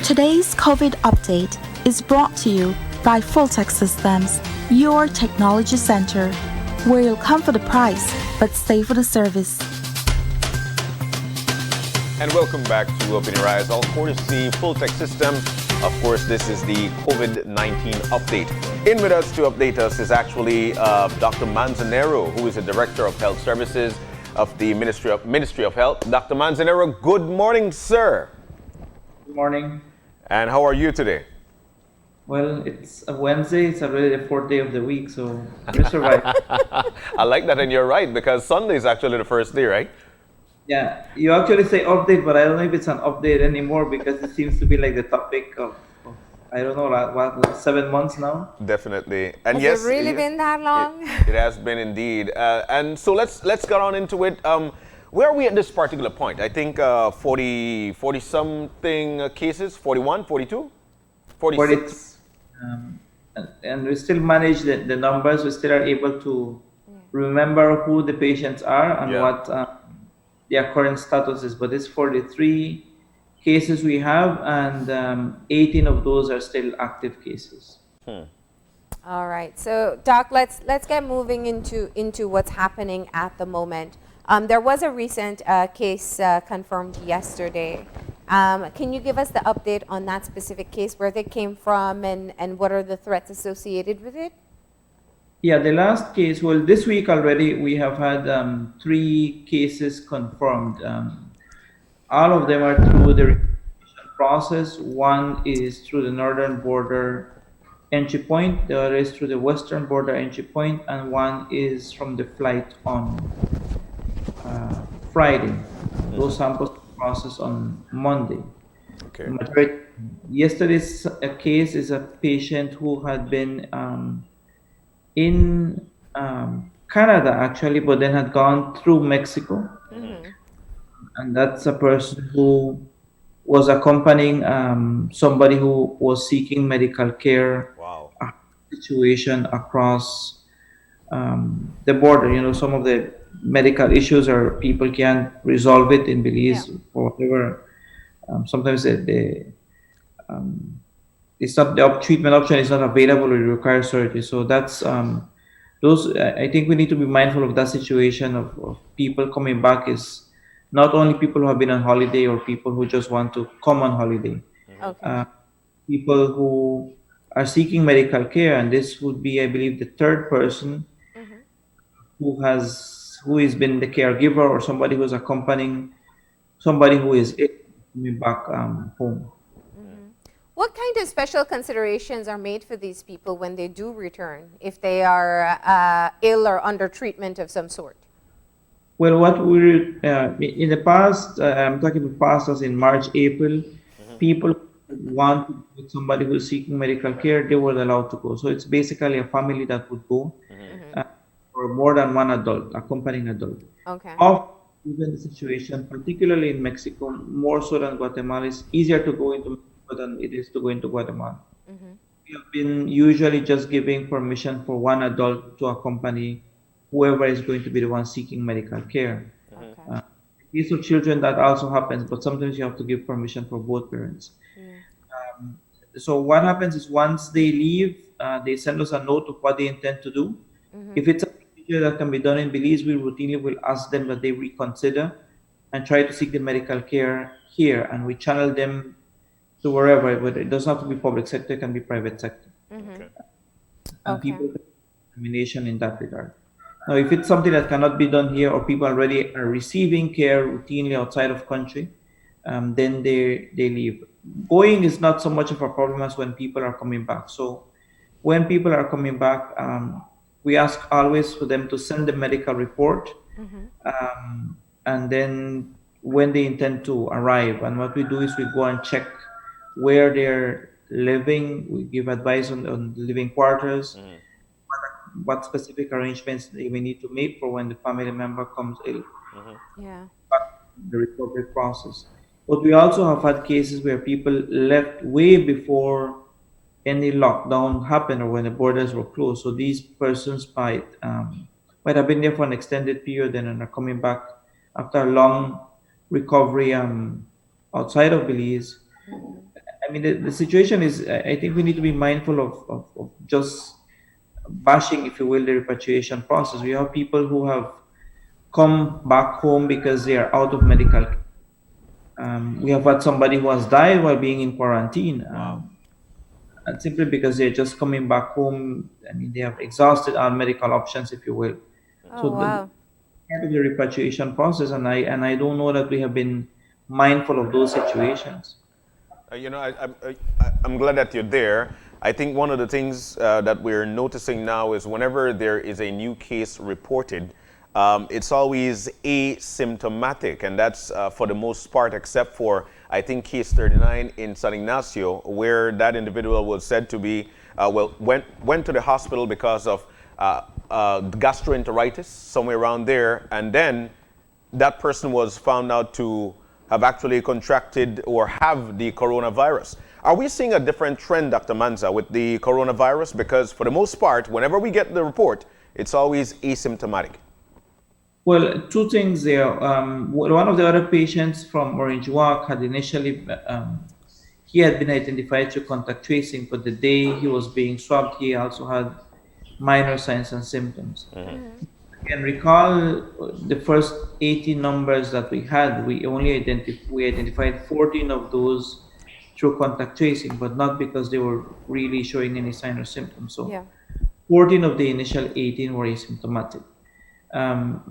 Today's COVID update is brought to you by Fulltech Systems, your technology center, where you'll come for the price but stay for the service. And welcome back to Open Your Eyes, all courtesy Fulltech Systems. Of course, this is the COVID-19 update. In with us to update us is actually Dr. Manzanero, who is the Director of Health Services of the Ministry of Health. Dr. Manzanero, good morning, sir. Good morning. And how are you today? Well, it's a Wednesday. It's already the fourth day of the week, so we survived. I like that, and you're right, because Sunday is actually the first day, right? Yeah, you actually say update, but I don't know if it's an update anymore because it seems to be like the topic of I don't know, like 7 months now. Definitely. And Has it really been that long? It has been indeed. And so let's get on into it. Where are we at this particular point? I think 40 something cases, 41, 42, 46. And we still manage the numbers. We still are able to remember who the patients are and what their current status is. But it's 43 cases we have, and 18 of those are still active cases. All right. So, Doc, let's get moving into what's happening at the moment. There was a recent case confirmed yesterday. Can you give us the update on that specific case, where they came from, and what are the threats associated with it? Yeah, the last case, well, this week already we have had 3 cases confirmed. All of them are through the registration process. One is through the northern border entry point, the other is through the western border entry point, and one is from the flight on Friday. Those samples were processed on Monday. Okay. Yesterday's case is a patient who had been in Canada actually, but then had gone through Mexico. And that's a person who was accompanying somebody who was seeking medical care. Wow. Situation across the border. You know, some of the medical issues or people can't resolve it in Belize or whatever. Sometimes it's not the treatment option is not available or it requires surgery. So that's those. I think we need to be mindful of that situation of people coming back. Is not only people who have been on holiday or people who just want to come on holiday. Okay. People who are seeking medical care, and this would be, I believe, the third person who has been the caregiver or somebody who's accompanying somebody who is ill coming back home. What kind of special considerations are made for these people when they do return, if they are ill or under treatment of some sort? Well, what we in the past, I'm talking about past as in March, April, people want to go with somebody who is seeking medical care, they were allowed to go. So it's basically a family that would go, or more than one adult, accompanying adult. Okay. Given the situation, particularly in Mexico, more so than Guatemala, it's easier to go into Mexico than it is to go into Guatemala. We have been usually just giving permission for one adult to accompany whoever is going to be the one seeking medical care. In case of children, that also happens, but sometimes you have to give permission for both parents. So what happens is once they leave, they send us a note of what they intend to do. If it's a procedure that can be done in Belize, we routinely will ask them that they reconsider and try to seek the medical care here, and we channel them to wherever, but it doesn't have to be public sector, it can be private sector. And people have determination in that regard. Now, if it's something that cannot be done here, or people already are receiving care routinely outside of country, then they leave. Going is not so much of a problem as when people are coming back. So when people are coming back, we ask always for them to send the medical report, and then when they intend to arrive. And what we do is we go and check where they're living. We give advice on the living quarters, what specific arrangements they may need to make for when the family member comes ill. The recovery process. But we also have had cases where people left way before any lockdown happened or when the borders were closed. So these persons might have been there for an extended period and are coming back after a long recovery outside of Belize. I mean, the situation is, I think we need to be mindful of just bashing, if you will, the repatriation process. We have people who have come back home because they are out of medical care. We have had somebody who has died while being in quarantine, and simply because they're just coming back home. I mean, they have exhausted our medical options, if you will. Oh, So the wow. part of the repatriation process, and I don't know that we have been mindful of those situations. I'm glad that you're there. I think one of the things that we're noticing now is whenever there is a new case reported, it's always asymptomatic, and that's for the most part, except for I think case 39 in San Ignacio, where that individual was said to be went to the hospital because of gastroenteritis somewhere around there, and then that person was found out to have actually contracted or have the coronavirus. Are we seeing a different trend, Dr. Manza, with the coronavirus? Because for the most part, whenever we get the report, it's always asymptomatic. Well, two things there. One of the other patients from Orange Walk had initially, he had been identified through contact tracing, but the day he was being swabbed, he also had minor signs and symptoms. And recall the first 18 numbers that we had, we identified 14 of those through contact tracing, but not because they were really showing any sign or symptoms. So Yeah. 14 of the initial 18 were asymptomatic.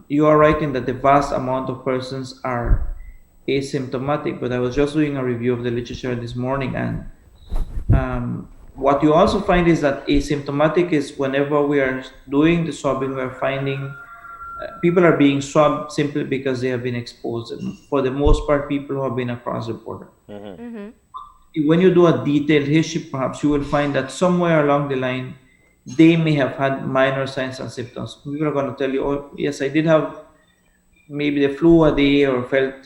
You are right in that the vast amount of persons are asymptomatic, but I was just doing a review of the literature this morning, and what you also find is that asymptomatic is whenever we are doing the swabbing, we are finding people are being swabbed simply because they have been exposed. And for the most part, people who have been across the border. When you do a detailed history, perhaps you will find that somewhere along the line, they may have had minor signs and symptoms. People are going to tell you, "Oh, yes, I did have maybe the flu a day, or felt,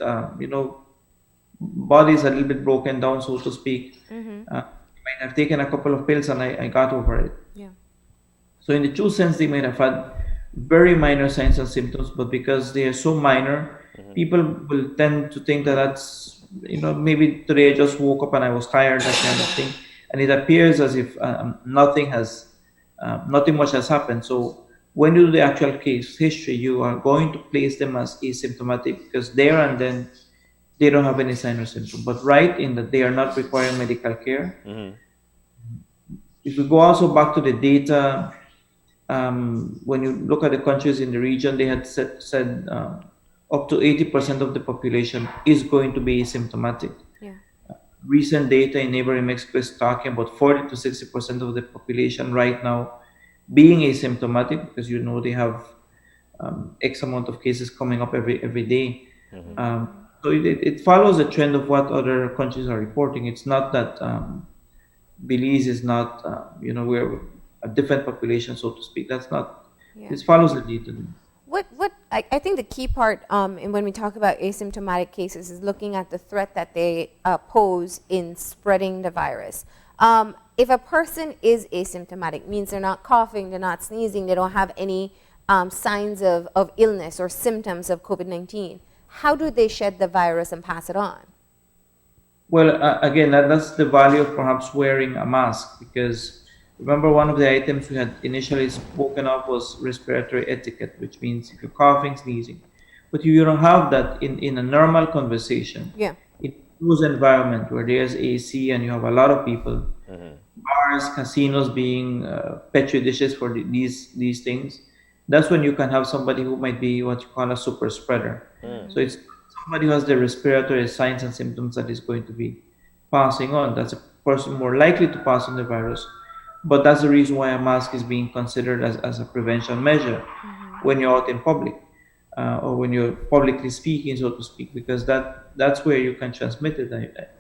body is a little bit broken down, so to speak. Might have taken a couple of pills and I got over it." Yeah. So in the true sense, they might have had very minor signs and symptoms, but because they are so minor, people will tend to think that that's, maybe today I just woke up and I was tired, that kind of thing. And it appears as if nothing much has happened. So when you do the actual case history, you are going to place them as asymptomatic because there and then they don't have any sign or symptom. But right in that they are not requiring medical care. If we go also back to the data, when you look at the countries in the region, they had said up to 80% of the population is going to be asymptomatic. Yeah. Recent data in neighboring Mexico is talking about 40 to 60% of the population right now being asymptomatic because they have X amount of cases coming up every day. So it follows the trend of what other countries are reporting. It's not that Belize is not, we're a different population, so to speak. That's not. Yeah. This follows the data. I think the key part in when we talk about asymptomatic cases is looking at the threat that they pose in spreading the virus. If a person is asymptomatic, means they're not coughing, they're not sneezing, they don't have any signs of illness or symptoms of COVID-19, how do they shed the virus and pass it on? Well, again, that's the value of perhaps wearing a mask, because remember one of the items we had initially spoken of was respiratory etiquette, which means if you're coughing, sneezing. But you don't have that in a normal conversation. Yeah. In those environment where there's AC and you have a lot of people, bars, casinos being petri dishes for these things, that's when you can have somebody who might be what you call a super spreader. So it's somebody who has the respiratory signs and symptoms that is going to be passing on. That's a person more likely to pass on the virus. But that's the reason why a mask is being considered as a prevention measure when you're out in public or when you're publicly speaking, so to speak, because that's where you can transmit it.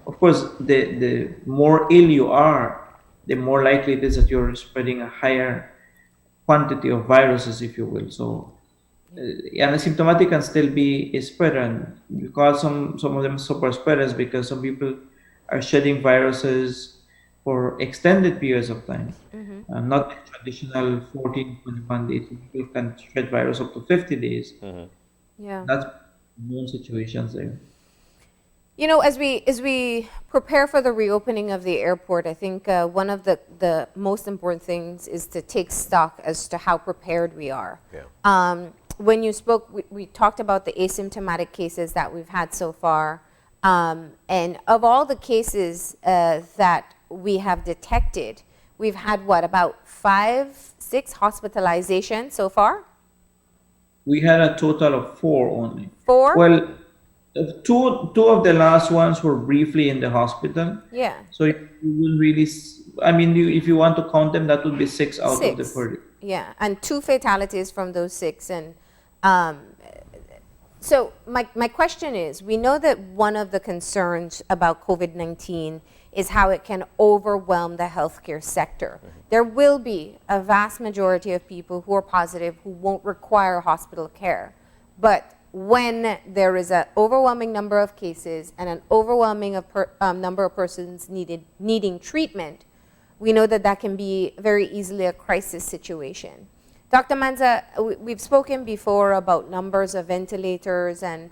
Of course, the more ill you are, the more likely it is that you're spreading a higher quantity of viruses, if you will. So asymptomatic can still be a spreader, and we call some of them super spreaders because some people are shedding viruses for extended periods of time. Not the traditional 14, 21 days. People can shed virus up to 50 days. Yeah. That's known situations there. You know, as we prepare for the reopening of the airport, I think one of the most important things is to take stock as to how prepared we are. Yeah. When you spoke, we talked about the asymptomatic cases that we've had so far, and of all the cases that we have detected, we've had what, about 5, 6 hospitalizations so far? We had a total of 4 only. 4? Well, two of the last ones were briefly in the hospital. Yeah. So you wouldn't really, I mean, if you want to count them, that would be 6 out of the 6. 30. Yeah, and 2 fatalities from those 6. And um, so my question is, we know that one of the concerns about COVID-19 is how it can overwhelm the healthcare sector. There will be a vast majority of people who are positive who won't require hospital care. But when there is an overwhelming number of cases and an overwhelming number of persons needing treatment, we know that that can be very easily a crisis situation. Dr. Manza, we've spoken before about numbers of ventilators and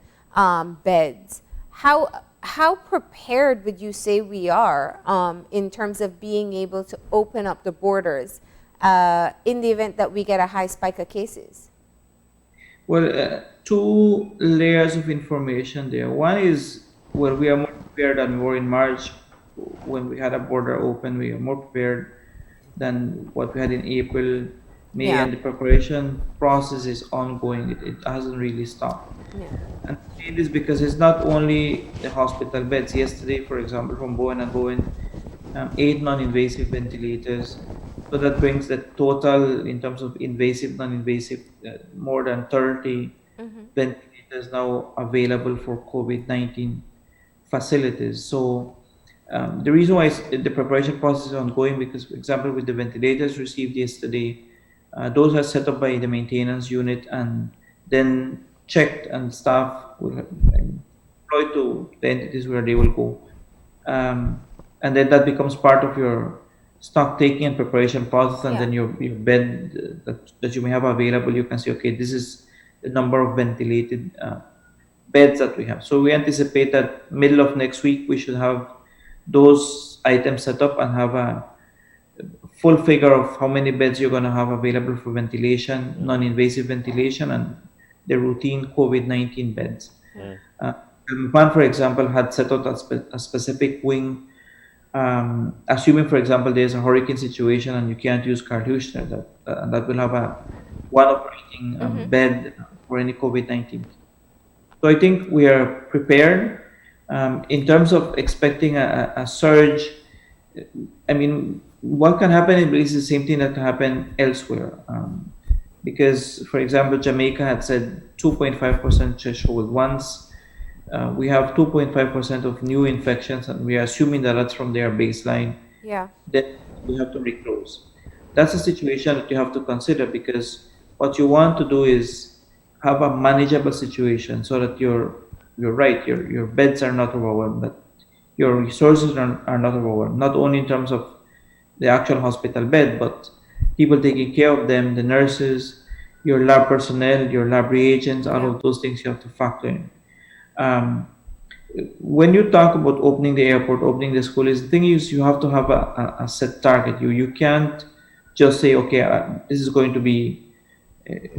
beds. How prepared would you say we are in terms of being able to open up the borders in the event that we get a high spike of cases? Well, 2 layers of information there. One is, well, we are more prepared than we were in March when we had a border open. We are more prepared than what we had in April, May, Yeah. and the preparation process is ongoing. It hasn't really stopped. Yeah. And it is because it's not only the hospital beds. Yesterday, for example, from Bowen and Bowen, 8 non-invasive ventilators. So that brings the total in terms of invasive, non-invasive, more than 30 ventilators now available for COVID-19 facilities. So the reason why the preparation process is ongoing, because, for example, with the ventilators received yesterday, those are set up by the maintenance unit and then checked, and staff will deploy to the entities where they will go. And then that becomes part of your stock taking and preparation process, and Yeah. then your bed that you may have available, you can say, okay, this is the number of ventilated beds that we have. So we anticipate that middle of next week we should have those items set up and have a full figure of how many beds you're going to have available for ventilation, non-invasive ventilation, and the routine COVID-19 beds. Japan, for example, had set out a specific wing, assuming, for example, there's a hurricane situation and you can't use Carlushner, that will have one operating bed for any COVID-19. So I think we are prepared. In terms of expecting a surge, I mean, what can happen in Belize is the same thing that can happen elsewhere. Because, for example, Jamaica had said 2.5% threshold. Once we have 2.5% of new infections, and we are assuming that that's from their baseline, Yeah. then we have to reclose. That's a situation that you have to consider, because what you want to do is have a manageable situation so that you're right, your beds are not overwhelmed, but your resources are not overwhelmed, not only in terms of the actual hospital bed, but people taking care of them, the nurses, your lab personnel, your lab reagents, all of those things you have to factor in. When you talk about opening the airport, opening the school, the thing is you have to have a set target. You can't just say, okay, this is going to be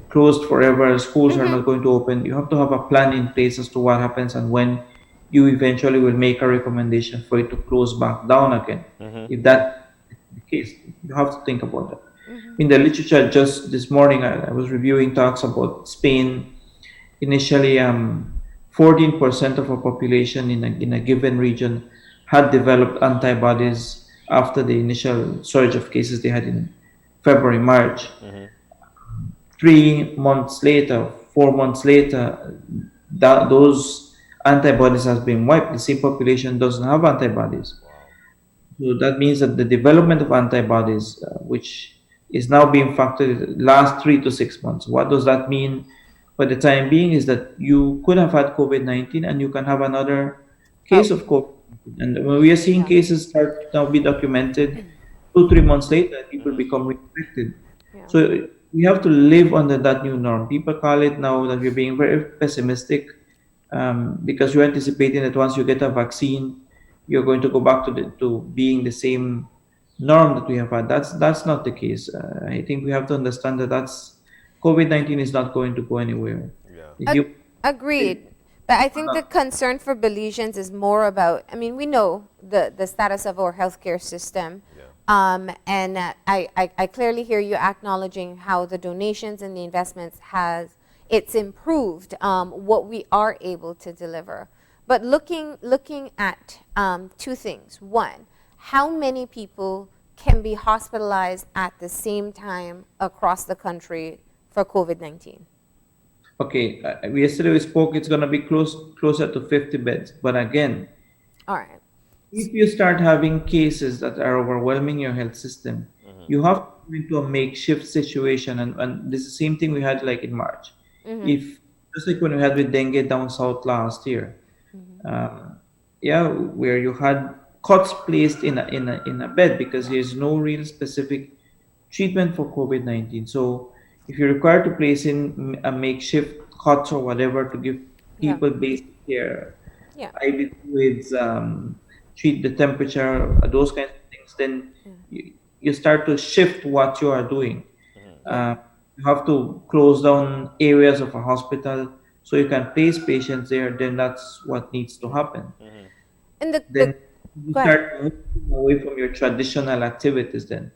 closed forever, schools are not going to open. You have to have a plan in place as to what happens and when you eventually will make a recommendation for it to close back down again. If that's the case, you have to think about that. In the literature, just this morning, I was reviewing talks about Spain. Initially, 14% of our population in a given region had developed antibodies after the initial surge of cases they had in February, March. 3 months later, 4 months later, those antibodies has been wiped. The same population doesn't have antibodies. So that means that the development of antibodies, which is now being factored, last 3 to 6 months. What does that mean for the time being is that you could have had COVID-19 and you can have another case of COVID. And when we are seeing cases start to now be documented 2-3 months later, people become reinfected. So we have to live under that new norm. People call it now that we're being very pessimistic. because you're anticipating that once you get a vaccine, you're going to go back to being the same norm that we have had. That's not the case. I think we have to understand that COVID-19 is not going to go anywhere. Yeah. Agreed. But I think the concern for Belizeans is more about, I mean, we know the status of our healthcare system. Yeah. And I clearly hear you acknowledging how the donations and the investments it's improved what we are able to deliver. But looking at two things. One, how many people can be hospitalized at the same time across the country for COVID-19? Okay, yesterday we spoke. It's going to be closer to 50 beds. But again, All right. if you start having cases that are overwhelming your health system, you have to go into a makeshift situation. And this is the same thing we had like in March. If just like when we had with dengue down south last year, where you had cots placed in a bed because there's no real specific treatment for COVID-19. So if you're required to place in a makeshift cots or whatever to give people basic care, Yeah. IV fluids, treat the temperature, those kinds of things, then you start to shift what you are doing. You have to close down areas of a hospital so you can place patients there. Then that's what needs to happen. And Then you go ahead. start moving away from your traditional activities then.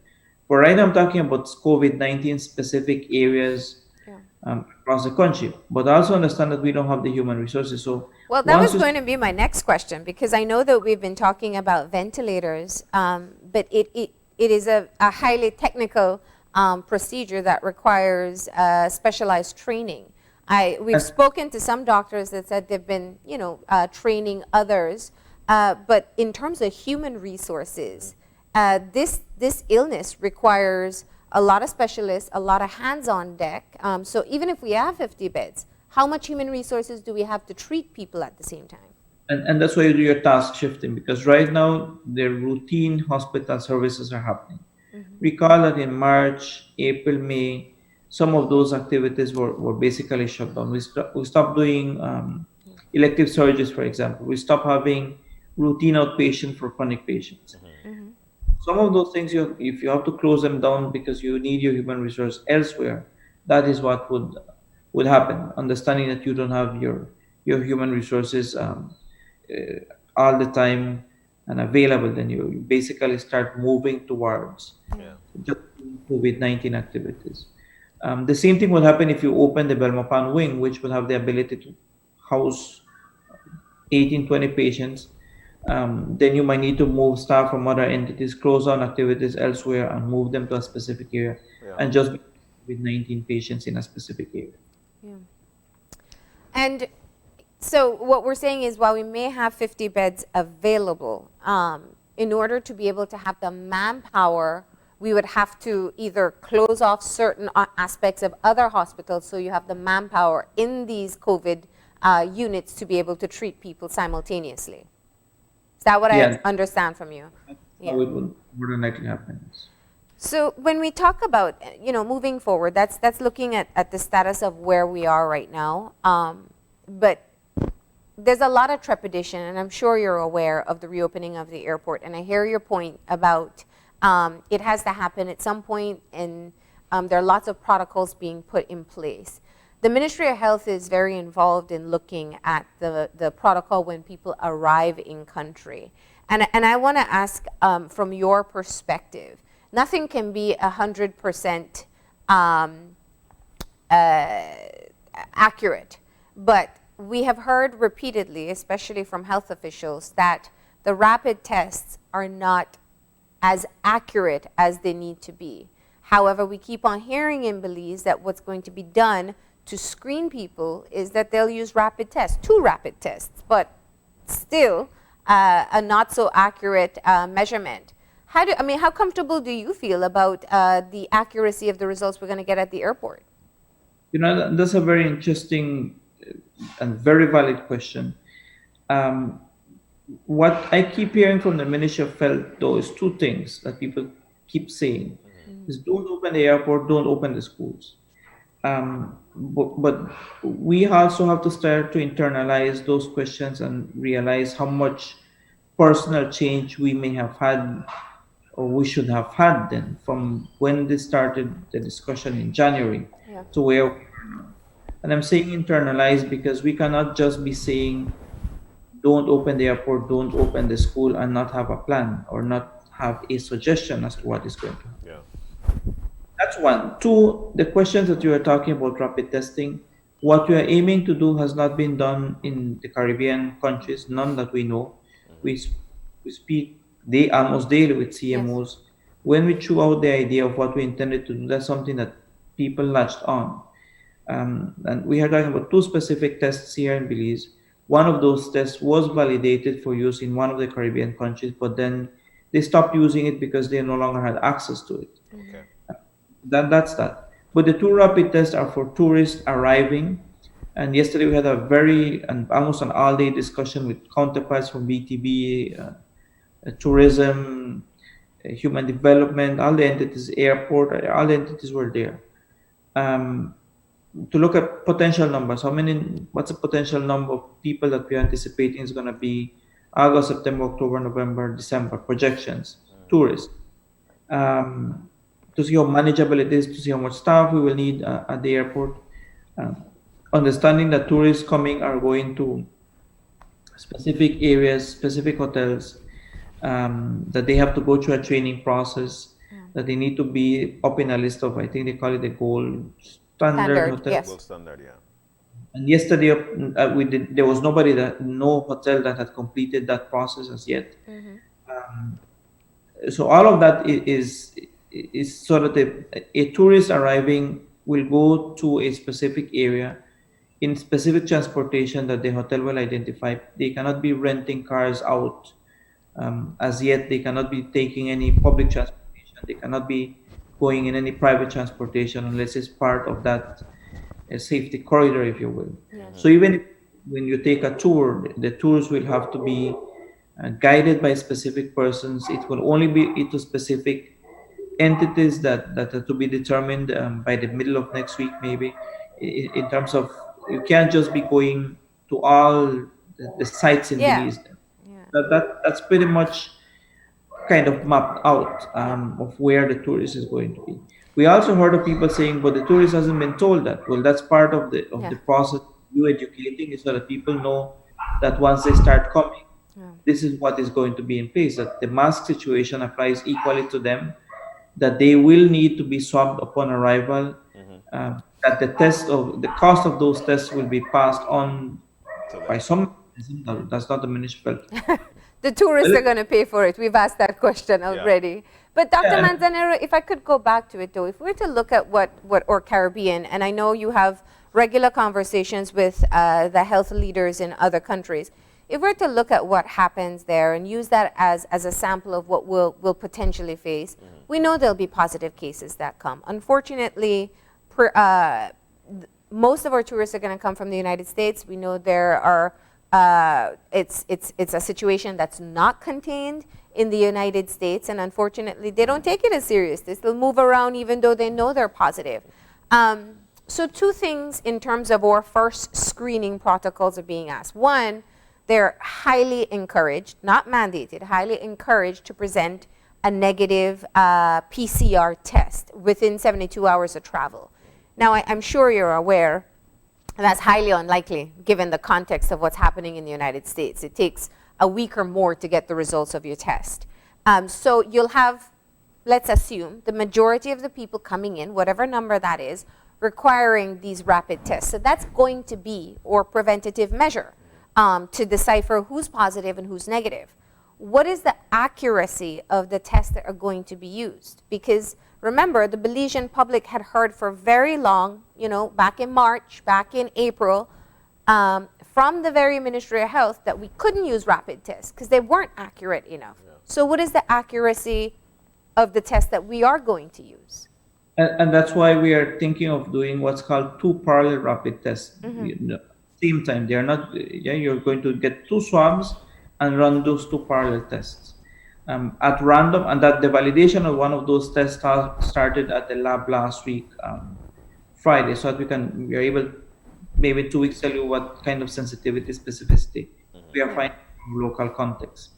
But right now I'm talking about COVID-19 specific areas across the country. But I also understand that we don't have the human resources. So Well, that once was going to be my next question, because I know that we've been talking about ventilators, but it is a highly technical procedure that requires specialized training. We've spoken to some doctors that said they've been, training others, but in terms of human resources, this illness requires a lot of specialists, a lot of hands on deck. So even if we have 50 beds, how much human resources do we have to treat people at the same time? And that's why you do your task shifting, because right now the routine hospital services are happening. Recall that in March, April, May, some of those activities were basically shut down. We stopped doing elective surgeries, for example. We stopped having routine outpatient for chronic patients. Some of those things, if you have to close them down because you need your human resource elsewhere, that is what would happen. Understanding that you don't have your human resources all the time and available, then you basically start moving towards just COVID-19 activities. The same thing will happen if you open the Belmopan wing, which will have the ability to house 18, 20 patients. Then you might need to move staff from other entities, close down activities elsewhere, and move them to a specific area, and just with 19 patients in a specific area. Yeah. And so what we're saying is, while we may have 50 beds available, in order to be able to have the manpower, we would have to either close off certain aspects of other hospitals so you have the manpower in these COVID units to be able to treat people simultaneously. Is that what I understand from you? How it would more than likely happen. So when we talk about, moving forward, that's looking at the status of where we are right now. But there's a lot of trepidation, and I'm sure you're aware of the reopening of the airport. And I hear your point about it has to happen at some point, and there are lots of protocols being put in place. The Ministry of Health is very involved in looking at the protocol when people arrive in country. And I want to ask, from your perspective, nothing can be 100% accurate, but we have heard repeatedly, especially from health officials, that the rapid tests are not as accurate as they need to be. However, we keep on hearing in Belize that what's going to be done to screen people is that they'll use rapid tests, 2 rapid tests, but still a not so accurate measurement. How comfortable do you feel about the accuracy of the results we're going to get at the airport? That's a very interesting and very valid question. What I keep hearing from the Ministry of Health, though, is 2 things that people keep saying. Is don't open the airport, don't open the schools. But we also have to start to internalize those questions and realize how much personal change we may have had or we should have had then from when they started the discussion in January Yeah. to where we are now. And I'm saying internalize because we cannot just be saying don't open the airport, don't open the school, and not have a plan or not have a suggestion as to what is going to happen. Yeah. That's one. Two, the questions that you are talking about rapid testing, what we are aiming to do has not been done in the Caribbean countries, none that we know. We, we speak almost daily with Yes. CMOs. When we threw out the idea of what we intended to do, that's something that people latched on. And we are talking about two specific tests here in Belize. One of those tests was validated for use in one of the Caribbean countries, but then they stopped using it because they no longer had access to it. Okay. That's that. But the two rapid tests are for tourists arriving. And yesterday we had a very and almost an all-day discussion with counterparts from BTB, tourism, human development, all the entities, airport, all the entities were there. To look at potential numbers. What's the potential number of people that we're anticipating is going to be August, September, October, November, December projections, tourists. To see how manageable it is, to see how much staff we will need at the airport. Understanding that tourists coming are going to specific areas, specific hotels, that they have to go through a training process, that they need to be up in a list of, I think they call it the gold standard hotel. Yes. Gold standard, yeah. And yesterday there was no hotel that had completed that process as yet. So all of that is sort of a tourist arriving will go to a specific area in specific transportation that the hotel will identify. They cannot be renting cars out as yet. They cannot be taking any public transportation. They cannot be going in any private transportation unless it's part of that safety corridor, if you will. So even when you take a tour, the tours will have to be guided by specific persons. It will only be into specific entities that are to be determined by the middle of next week, maybe, in terms of you can't just be going to all the sites in Belize. That's pretty much kind of mapped out of where the tourist is going to be. We also heard of people saying, but the tourist hasn't been told that. Well, that's part of the process. You educating is so that people know that once they start coming, this is what is going to be in place. That the mask situation applies equally to them. That they will need to be swabbed upon arrival. That the cost of those tests will be passed on by some. That's not the municipality. The tourists are going to pay for it. We've asked that question already. Yeah. But Dr. Manzanero, if I could go back to it though, if we were to look at or Caribbean, and I know you have regular conversations with the health leaders in other countries, if we're to look at what happens there and use that as a sample of what we'll potentially face, we know there'll be positive cases that come. Unfortunately, most of our tourists are going to come from the United States. We know there are it's a situation that's not contained in the United States, and unfortunately they don't take it as serious. They still move around even though they know they're positive. So two things in terms of our first screening protocols are being asked. One, they're highly encouraged, not mandated, highly encouraged to present a negative PCR test within 72 hours of travel. Now, I'm sure you're aware that's highly unlikely given the context of what's happening in the United States. It takes a week or more to get the results of your test. So you'll have, let's assume, the majority of the people coming in, whatever number that is, requiring these rapid tests. So that's going to be our preventative measure to decipher who's positive and who's negative. What is the accuracy of the tests that are going to be used? Because remember, the Belizean public had heard for very long, back in March, back in April, from the very Ministry of Health that we couldn't use rapid tests because they weren't accurate enough. So what is the accuracy of the tests that we are going to use? And that's why we are thinking of doing what's called 2 parallel rapid tests. Same time. They are not, you're going to get 2 swabs and run those 2 parallel tests at random, and that the validation of one of those tests started at the lab last week Friday, so that we are able, maybe 2 weeks, tell you what kind of sensitivity, specificity we are finding from local context.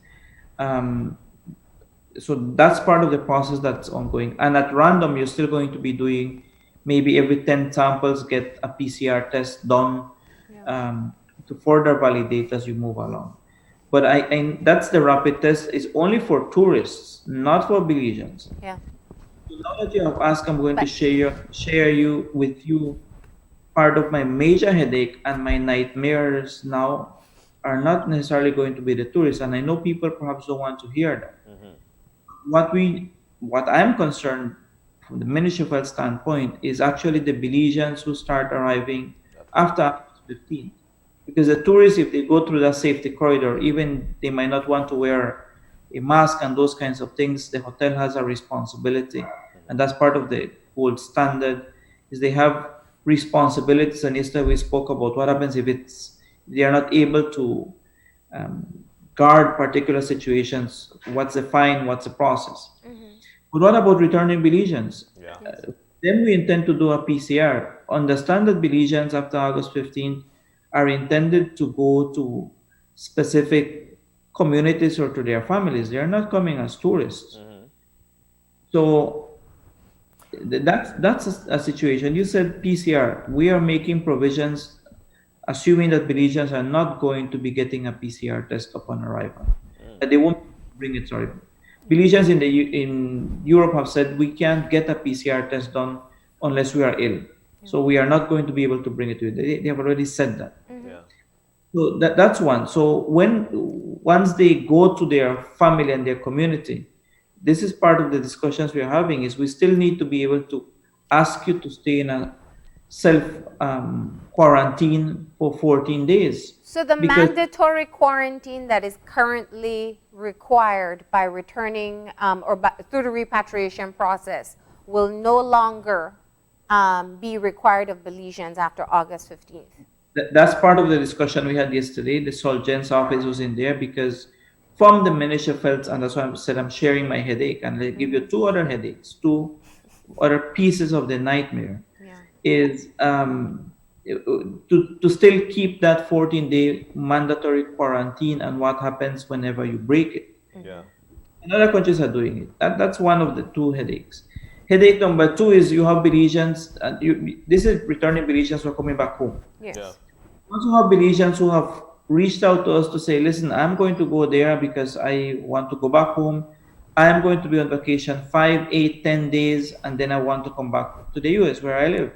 So that's part of the process that's ongoing. And at random, you're still going to be doing maybe every 10 samples, get a PCR test done to further validate as you move along. But that's the rapid test is only for tourists, not for Belizeans. Yeah. So now that you have asked, I'm going to share with you part of my major headache and my nightmares now are not necessarily going to be the tourists. And I know people perhaps don't want to hear that. What I'm concerned from the Ministry of Health standpoint is actually the Belizeans who start arriving after August 15th. Because the tourists, if they go through that safety corridor, even they might not want to wear a mask and those kinds of things, the hotel has a responsibility. And that's part of the gold standard, is they have responsibilities. And yesterday we spoke about what happens if they are not able to guard particular situations. What's the fine? What's the process? But what about returning Belizeans? Then we intend to do a PCR. Understand that Belizeans after August 15th are intended to go to specific communities or to their families. They are not coming as tourists. So that's a situation. You said PCR. We are making provisions assuming that Belizeans are not going to be getting a PCR test upon arrival. That they won't bring it, sorry. Belizeans in Europe have said we can't get a PCR test done unless we are ill. So we are not going to be able to bring it to you. They have already said that. So that's one. So once they go to their family and their community, this is part of the discussions we are having, is we still need to be able to ask you to stay in a self quarantine for 14 days. So the mandatory quarantine that is currently required by returning through the repatriation process will no longer be required of Belizeans after August 15th. That's part of the discussion we had yesterday. The Solgen's office was in there because from the Ministry of Health, and that's why I said I'm sharing my headache, and I'll give you two other headaches, two other pieces of the nightmare. Is to still keep that 14-day mandatory quarantine and what happens whenever you break it. And other countries are doing it. That's one of the two headaches. Headache number two is you have Belizeans, and this is returning Belizeans who are coming back home. Also have Belizeans who have reached out to us to say, listen, I'm going to go there because I want to go back home. I'm going to be on vacation 5, 8, 10 days, and then I want to come back to the US where I live.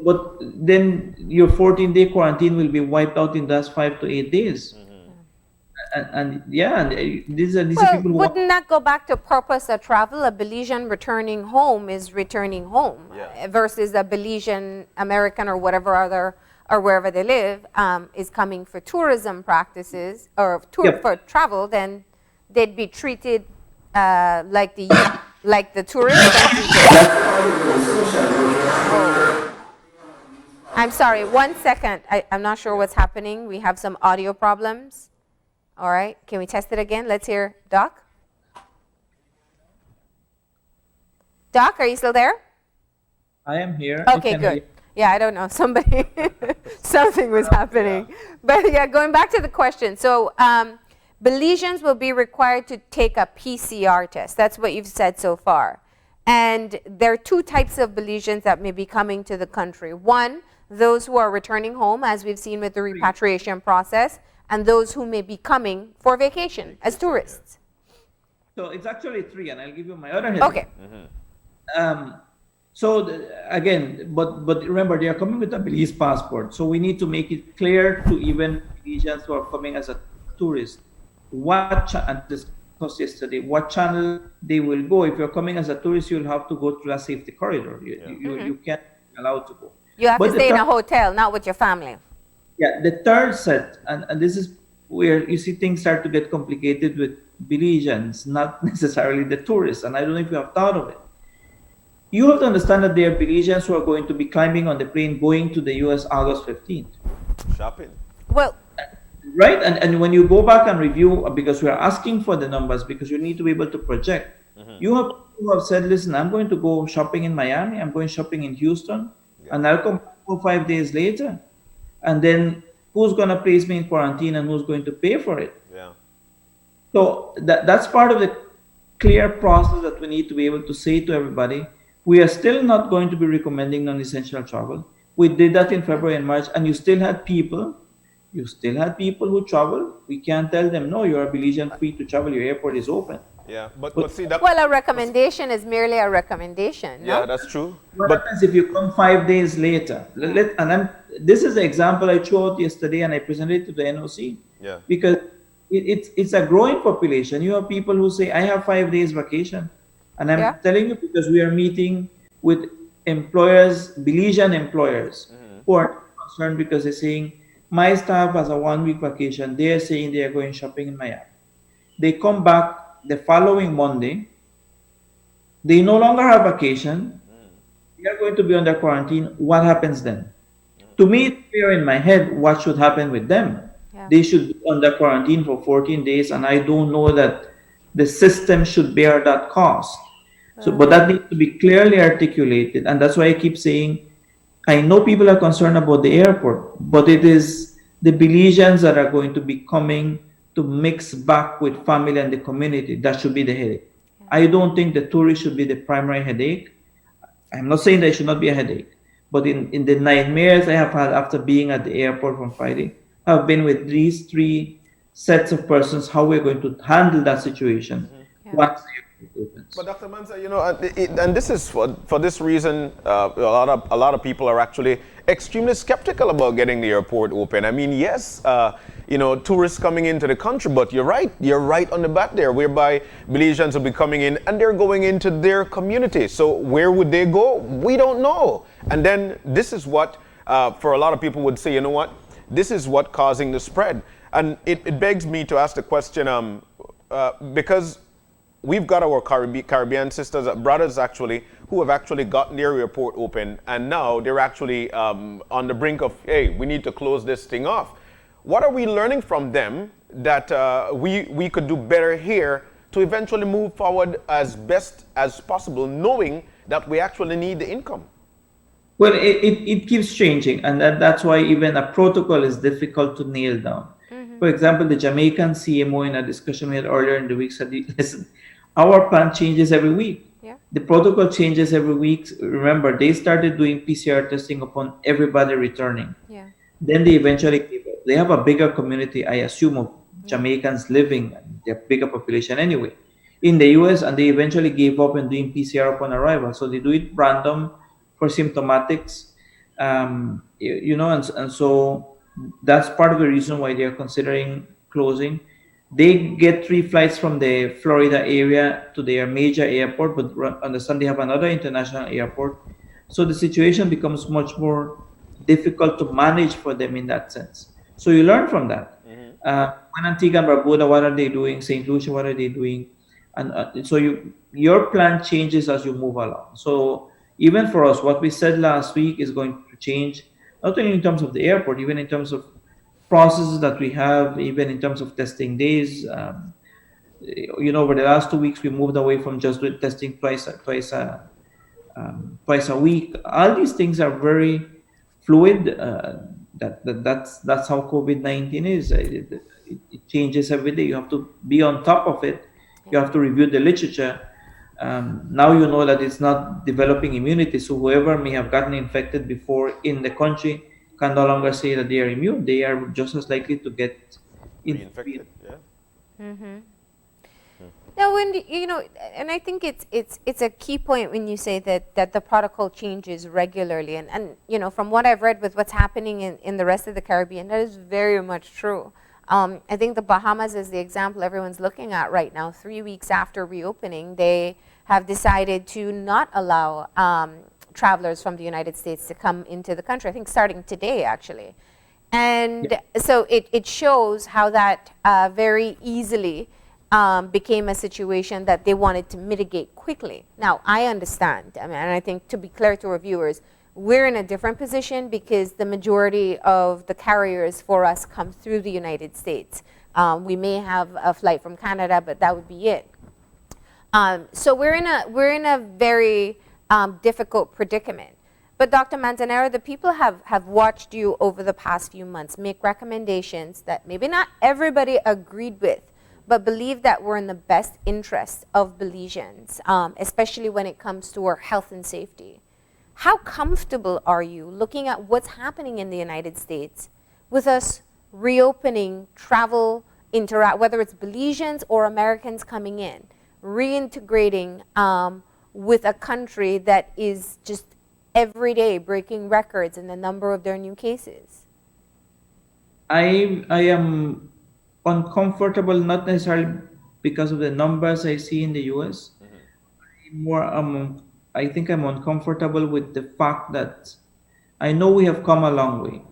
But then your 14-day quarantine will be wiped out in those 5 to 8 days. And these are people who wouldn't that go back to purpose of travel? A Belizean returning home is returning home versus a Belizean American or whatever other or wherever they live is coming for tourism practices or for travel. Then they'd be treated like the tourists. I'm sorry, 1 second. I'm not sure what's happening. We have some audio problems. All right, can we test it again? Let's hear Doc. Doc, are you still there? I am here. Okay, good. Yeah, I don't know. Something was happening. But yeah, going back to the question. So Belizeans will be required to take a PCR test. That's what you've said so far. And there are two types of Belizeans that may be coming to the country. One, those who are returning home, as we've seen with the repatriation process, and those who may be coming for vacation as tourists. So it's actually three, and I'll give you my other headache. Okay. But remember, they are coming with a Belize passport, so we need to make it clear to even Belizeans who are coming as a tourist and discussed yesterday what channel they will go. If you're coming as a tourist, you'll have to go through a safety corridor. You can't be allowed to go. You have to stay in a hotel, not with your family. Yeah, the third set, and this is where you see things start to get complicated with Belizeans, not necessarily the tourists. And I don't know if you have thought of it. You have to understand that there are Belizeans who are going to be climbing on the plane going to the US August 15th. Shopping. Well, right? And when you go back and review, because we are asking for the numbers, because you need to be able to project, you have to who have said, listen, I'm going to go shopping in Miami, I'm going shopping in Houston, Yeah. and I'll come back 4 or 5 days later. And then who's going to place me in quarantine and who's going to pay for it? Yeah. So that's part of the clear process that we need to be able to say to everybody. We are still not going to be recommending non-essential travel. We did that in February and March, and you still had people who travel. We can't tell them, no, you're a Belizean free to travel, your airport is open. Yeah. But see that. Well, a recommendation is merely a recommendation, no? Yeah, that's true. What But happens if you come 5 days later? This is the example I threw out yesterday, and I presented it to the NOC. yeah. Because it's a growing population. You have people who say, I have 5 days vacation. And I'm Yeah. telling you because we are meeting with employers, Belizean employers, who are concerned because they're saying, my staff has a 1 week vacation. They're saying they are going shopping in Miami. They come back the following Monday. They no longer have vacation. They are going to be under quarantine. What happens then? To me, it's clear in my head what should happen with them. Yeah. They should be under quarantine for 14 days, and I don't know that the system should bear that cost. So, but that needs to be clearly articulated, and that's why I keep saying, I know people are concerned about the airport, but it is the Belizeans that are going to be coming to mix back with family and the community. That should be the headache. I don't think the tourists should be the primary headache. I'm not saying there should not be a headache, but in the nightmares I have had after being at the airport on Friday, I've been with these three sets of persons, how we're going to handle that situation once the airport opens. But Dr. Manza, and this is for this reason, a lot of people are actually extremely skeptical about getting the airport open. I mean, yes, tourists coming into the country, but you're right on the bat there, whereby Belizeans will be coming in and they're going into their community. So where would they go? We don't know. And then this is what, for a lot of people would say, you know what? This is what causing the spread. And it begs me to ask the question, because we've got our Caribbean sisters, brothers actually, who have actually gotten their airport open, and now they're actually on the brink of, hey, we need to close this thing off. What are we learning from them that we could do better here to eventually move forward as best as possible, knowing that we actually need the income? Well, it keeps changing, and that's why even a protocol is difficult to nail down. For example, the Jamaican CMO in a discussion we had earlier in the week said, listen, our plan changes every week. Yeah. The protocol changes every week. Remember, they started doing PCR testing upon everybody returning. Yeah. Then they eventually gave up. They have a bigger community, I assume, of Jamaicans living, their bigger population anyway, in the US, and they eventually gave up on doing PCR upon arrival. So they do it random for symptomatics, and so that's part of the reason why they are considering closing. They get 3 flights from the Florida area to their major airport, but understand they have another international airport. So the situation becomes much more difficult to manage for them in that sense. So you learn from that. When Antigua and Barbuda, what are they doing? St. Lucia, what are they doing? And so your plan changes as you move along. So even for us, what we said last week is going to change, not only in terms of the airport, even in terms of processes that we have, even in terms of testing days. Over the last 2 weeks, we moved away from just doing testing twice a week. All these things are very fluid. That's how COVID-19 is. It changes every day. You have to be on top of it. You have to review the literature. Now you know that it's not developing immunity. So whoever may have gotten infected before in the country can no longer say that they are immune. They are just as likely to get infected. Yeah. Now, and I think it's a key point when you say that the protocol changes regularly, and from what I've read with what's happening in the rest of the Caribbean, that is very much true. I think the Bahamas is the example everyone's looking at right now. 3 weeks after reopening, they have decided to not allow travelers from the United States to come into the country, I think starting today, actually. And so it shows how that very easily became a situation that they wanted to mitigate quickly. Now, I understand, and I think to be clear to our viewers, we're in a different position because the majority of the carriers for us come through the United States. We may have a flight from Canada, but that would be it. So we're in a very difficult predicament. But Dr. Manzanero, the people have watched you over the past few months make recommendations that maybe not everybody agreed with, but believe that were in the best interest of Belizeans, especially when it comes to our health and safety. How comfortable are you looking at what's happening in the United States with us reopening travel, whether it's Belizeans or Americans coming in, reintegrating with a country that is just every day breaking records in the number of their new cases? I am uncomfortable, not necessarily because of the numbers I see in the US. More, I think I'm uncomfortable with the fact that I know we have come a long way.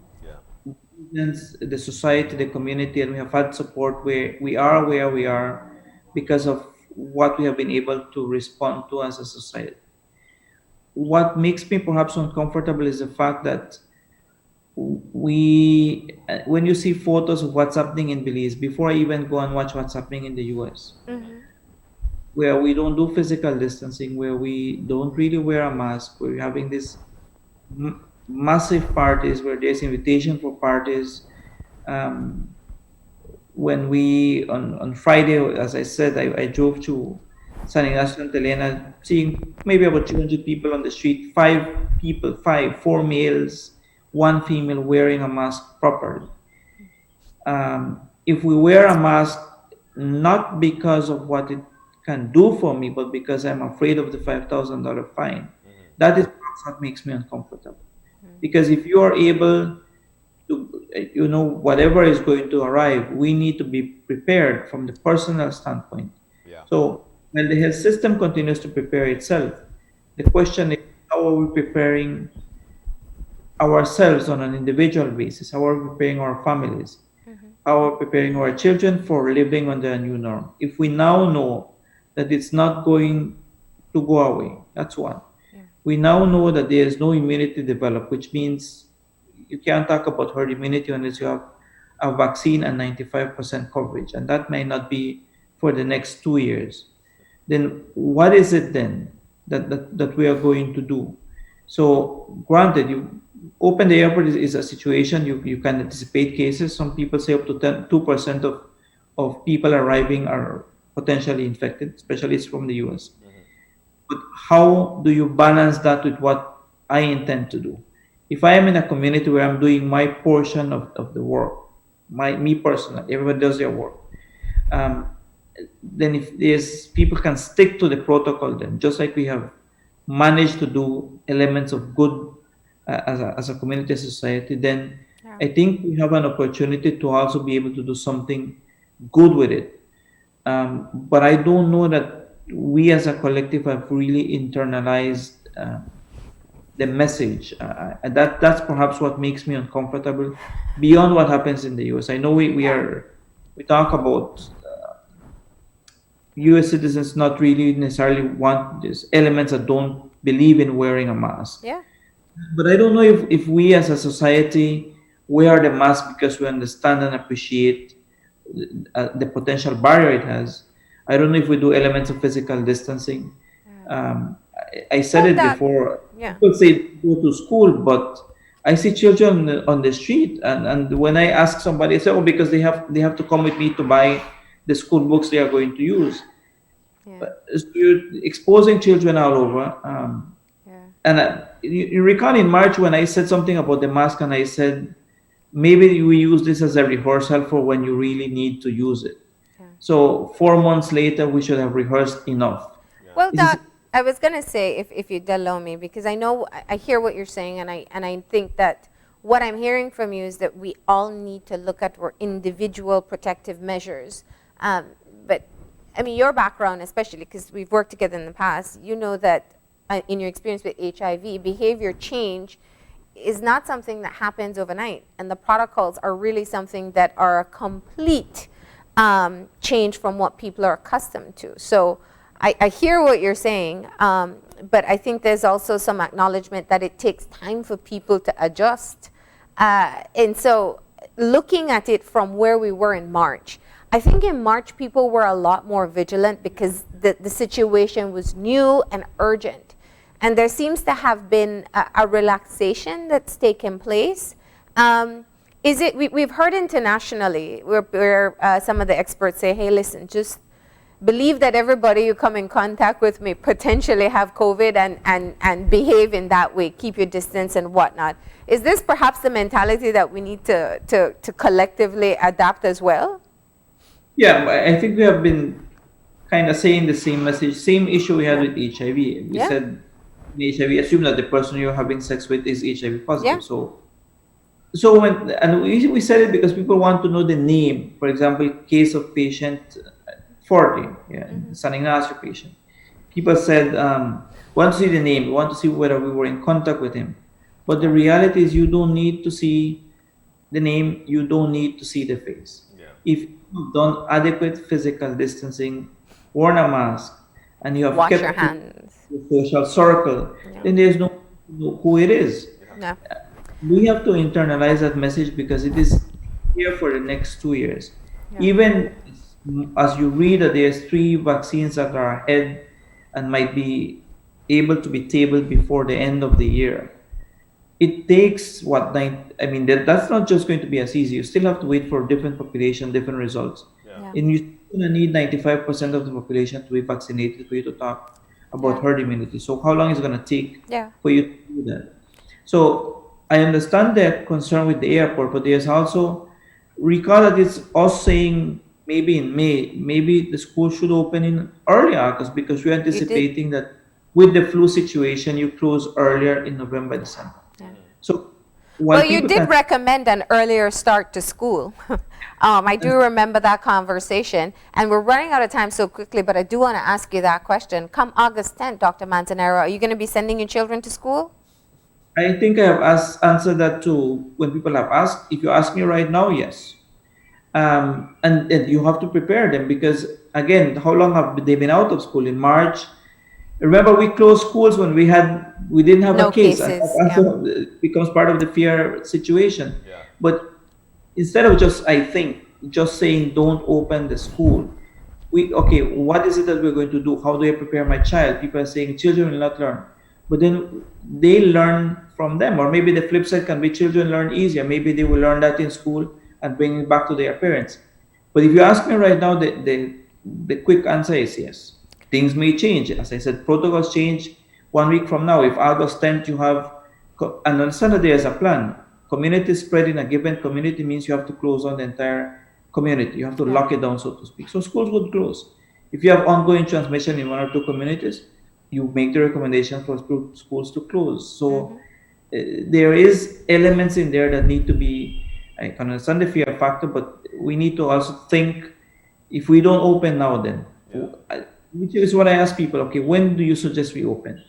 The society, the community, and we have had support where we are because of what we have been able to respond to as a society. What makes me perhaps uncomfortable is the fact that when you see photos of what's happening in Belize, before I even go and watch what's happening in the US, where we don't do physical distancing, where we don't really wear a mask, where we're having these massive parties, where there's invitation for parties. When we, on Friday, as I said, I drove to San Ignacio and Telena, seeing maybe about 200 people on the street, four males, one female wearing a mask properly. If we wear a mask, not because of what it can do for me, but because I'm afraid of the $5,000 fine, that is what makes me uncomfortable. Because if you are able to, whatever is going to arrive, we need to be prepared from the personal standpoint. So when the health system continues to prepare itself, the question is, how are we preparing ourselves on an individual basis? How are we preparing our families? How are we preparing our children for living under a new norm? If we now know that it's not going to go away, that's one. We now know that there is no immunity developed, which means you can't talk about herd immunity unless you have a vaccine and 95% coverage, and that may not be for the next 2 years. Then what is it then that we are going to do? So granted, you open the airport is a situation you can anticipate cases. Some people say up to 2% of people arriving are potentially infected, especially from the US. But how do you balance that with what I intend to do? If I am in a community where I'm doing my portion of the work, me personally, everybody does their work, then if there's people can stick to the protocol, then just like we have managed to do elements of good as a community society, then I think we have an opportunity to also be able to do something good with it. But I don't know that we as a collective have really internalized the message. That's perhaps what makes me uncomfortable beyond what happens in the US. I know we talk about US citizens not really necessarily want these elements that don't believe in wearing a mask. But I don't know if we as a society wear the mask because we understand and appreciate the potential barrier it has. I don't know if we do elements of physical distancing. I said it before. People say go to school, but I see children on the street, and when I ask somebody, I say, because they have to come with me to buy the school books they are going to use. But you're exposing children all over. And you recall in March when I said something about the mask, and I said, maybe we use this as a rehearsal for when you really need to use it. So 4 months later, we should have rehearsed enough. Well, Doc, I was going to say, if you'd allow me, because I know, I hear what you're saying, and I think that what I'm hearing from you is that we all need to look at our individual protective measures. But, I mean, your background especially, because we've worked together in the past, you know that in your experience with HIV, behavior change is not something that happens overnight. And the protocols are really something that are a complete change from what people are accustomed to. So I hear what you're saying, but I think there's also some acknowledgement that it takes time for people to adjust. And so looking at it from where we were in March, I think in March people were a lot more vigilant because the situation was new and urgent. And there seems to have been a relaxation that's taken place. We've heard internationally where some of the experts say, hey, listen, just believe that everybody you come in contact with may potentially have COVID and behave in that way, keep your distance and whatnot. Is this perhaps the mentality that we need to collectively adapt as well? Yeah, I think we have been kind of saying the same message, same issue we had with HIV. We said in HIV, assume that the person you're having sex with is HIV positive. Yeah. So we said it because people want to know the name. For example, case of patient 40, San Ignacio patient. People said, want to see the name, want to see whether we were in contact with him. But the reality is you don't need to see the name, you don't need to see the face. Yeah. If you've done adequate physical distancing, worn a mask, and you have wash kept your hands, the social circle, then there's no who it is. No. We have to internalize that message because it is here for the next 2 years. Yeah. Even as you read that there's 3 vaccines that are ahead and might be able to be tabled before the end of the year, it takes that's not just going to be as easy. You still have to wait for different population, different results. Yeah. And you're going to need 95% of the population to be vaccinated for you to talk about herd immunity. So how long is it going to take for you to do that? So I understand that concern with the airport, but there's also, recall that it's us saying maybe in May, maybe the school should open in early August because we're anticipating that with the flu situation, you close earlier in November, December. Yeah. So, well, you did recommend an earlier start to school. I do remember that conversation, and we're running out of time so quickly, but I do want to ask you that question. Come August 10th, Dr. Manzanero, are you going to be sending your children to school? I think I have answered that too when people have asked. If you ask me right now, yes. And you have to prepare them because, again, how long have they been out of school? In March, remember we closed schools when we didn't have a case. It becomes part of the fear situation. Yeah. But instead of just saying don't open the school, what is it that we're going to do? How do I prepare my child? People are saying children will not learn. But then they learn from them. Or maybe the flip side can be children learn easier. Maybe they will learn that in school and bring it back to their parents. But if you ask me right now, the quick answer is yes. Things may change. As I said, protocols change 1 week from now. If August 10th you have, and understand that there is a plan. Community spread in a given community means you have to close on the entire community. You have to lock it down, so to speak. So schools would close. If you have ongoing transmission in 1 or 2 communities, you make the recommendation for schools to close. So there is elements in there that need to be, I can understand the fear factor, but we need to also think, if we don't open now then, which is what I ask people, okay, when do you suggest we open?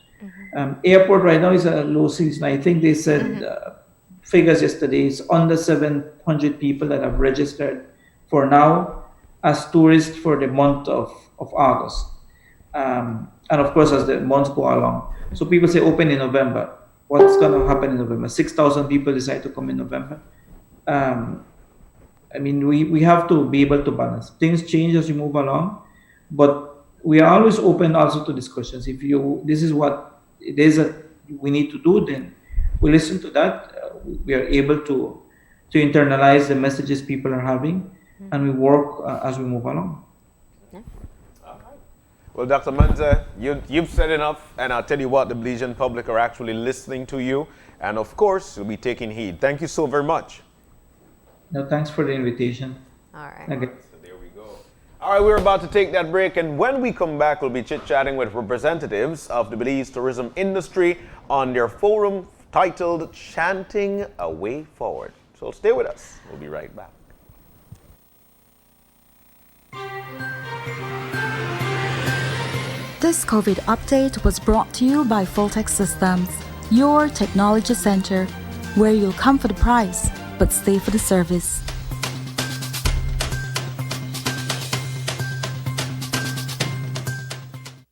Airport right now is a low season. I think they said figures yesterday, it's under 700 people that have registered for now as tourists for the month of August. And of course, as the months go along. So people say open in November. What's going to happen in November? 6,000 people decide to come in November. We have to be able to balance. Things change as you move along, but we are always open also to discussions. If this is what it is that we need to do, then we listen to that. We are able to internalize the messages people are having, and we work as we move along. Well, Dr. Manza, you've said enough, and I'll tell you what, the Belizean public are actually listening to you, and of course, we'll be taking heed. Thank you so very much. No, thanks for the invitation. All right. Okay. So there we go. All right, we're about to take that break, and when we come back, we'll be chit-chatting with representatives of the Belize tourism industry on their forum titled Chanting a Way Forward. So stay with us. We'll be right back. This COVID update was brought to you by Fulltech Systems, your technology center, where you'll come for the price, but stay for the service.